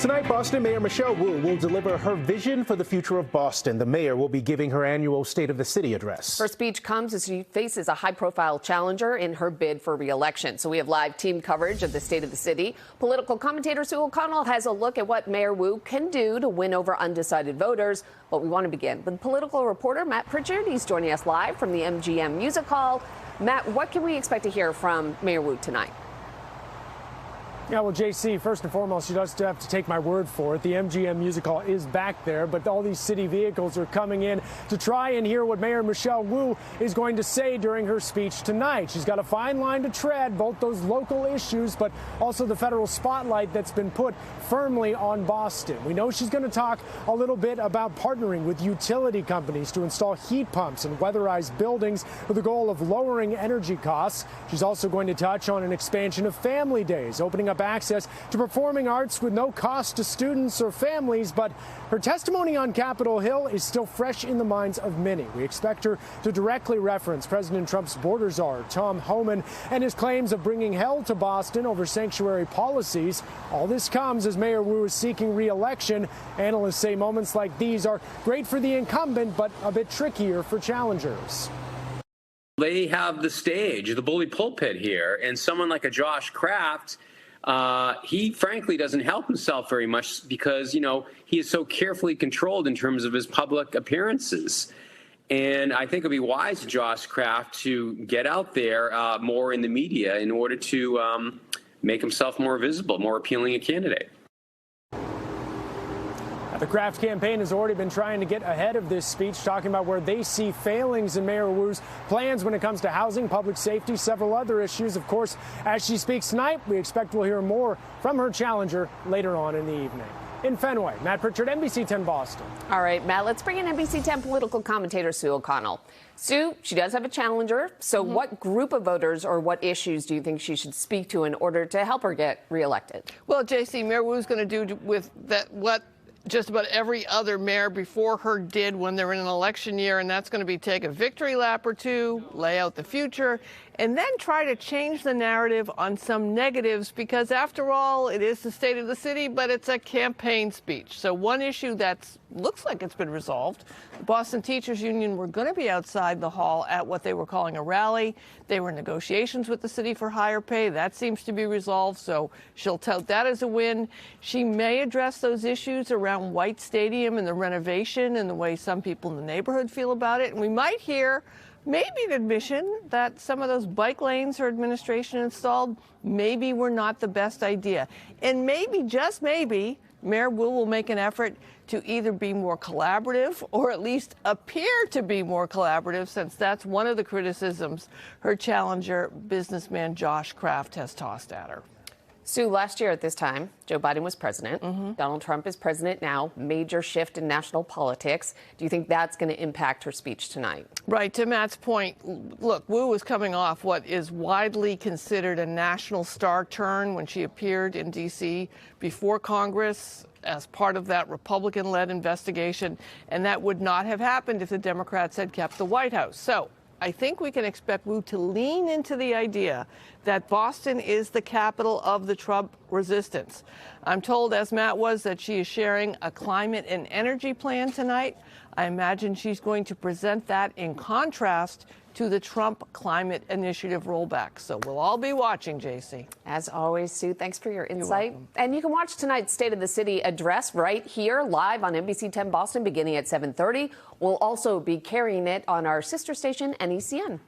Tonight, Boston Mayor Michelle Wu will deliver her vision for the future of Boston. The mayor will be giving her annual State of the City address. Her speech comes as she faces a high-profile challenger in her bid for re-election. So we have live team coverage of the State of the City. Political commentator Sue O'Connell has a look at what Mayor Wu can do to win over undecided voters. But we want to begin with political reporter Matt Prichard. He's joining us live from the MGM Music Hall. Matt, what can we expect to hear from Mayor Wu tonight? Yeah, well, JC, first and foremost, you just have to take my word for it. The MGM Music Hall is back there, but all these city vehicles are coming in to try and hear what Mayor Michelle Wu is going to say during her speech tonight. She's got a fine line to tread, both those local issues, but also the federal spotlight that's been put firmly on Boston. We know she's going to talk a little bit about partnering with utility companies to install heat pumps and weatherize buildings with the goal of lowering energy costs. She's also going to touch on an expansion of family days, opening up access to performing arts with no cost to students or families. But her testimony on Capitol Hill is still fresh in the minds of many. We expect her to directly reference President Trump's border czar, Tom Homan, and his claims of bringing hell to Boston over sanctuary policies. All this comes as Mayor Wu is seeking re-election. Analysts say moments like these are great for the incumbent, but a bit trickier for challengers. They have the stage, the bully pulpit here, and someone like a Josh Kraft, he frankly doesn't help himself very much because, you know, he is so carefully controlled in terms of his public appearances. And I think it'd be wise to Josh Kraft to get out there more in the media in order to make himself more visible, more appealing a candidate. The Kraft campaign has already been trying to get ahead of this speech, talking about where they see failings in Mayor Wu's plans when it comes to housing, public safety, several other issues. Of course, as she speaks tonight, we expect we'll hear more from her challenger later on in the evening. In Fenway, Matt Prichard, NBC 10 Boston. All right, Matt, let's bring in NBC 10 political commentator Sue O'Connell. Sue, she does have a challenger. So what group of voters or what issues do you think she should speak to in order to help her get reelected? Well, J.C., Mayor Wu's going to do with that what just about every other mayor before her did when they're in an election year, and that's going to be take a victory lap or two, lay out the future, and then try to change the narrative on some negatives because, after all, it is the State of the City, but it's a campaign speech. So one issue that looks like it's been resolved, the Boston Teachers Union were going to be outside the hall at what they were calling a rally. They were in negotiations with the city for higher pay. That seems to be resolved, so she'll tout that as a win. She may address those issues around White Stadium and the renovation and the way some people in the neighborhood feel about it. And we might hear maybe an admission that some of those bike lanes her administration installed maybe were not the best idea. And maybe, just maybe, Mayor Wu will make an effort to either be more collaborative or at least appear to be more collaborative, since that's one of the criticisms her challenger, businessman Josh Kraft, has tossed at her. Sue, last year at this time, Joe Biden was president. Donald Trump is president now. Major shift in national politics. Do you think that's going to impact her speech tonight? Right. To Matt's point, look, Wu was coming off what is widely considered a national star turn when she appeared in D.C. before Congress as part of that Republican-led investigation, and that would not have happened if the Democrats had kept the White House. So I think we can expect Wu to lean into the idea that Boston is the capital of the Trump resistance. I'm told, as Matt was, that she is sharing a climate and energy plan tonight. I imagine she's going to present that in contrast to the Trump climate initiative rollback. So we'll all be watching, JC. As always, Sue, thanks for your insight. And you can watch tonight's State of the City address right here live on NBC 10 Boston beginning at 7:30. We'll also be carrying it on our sister station, NECN.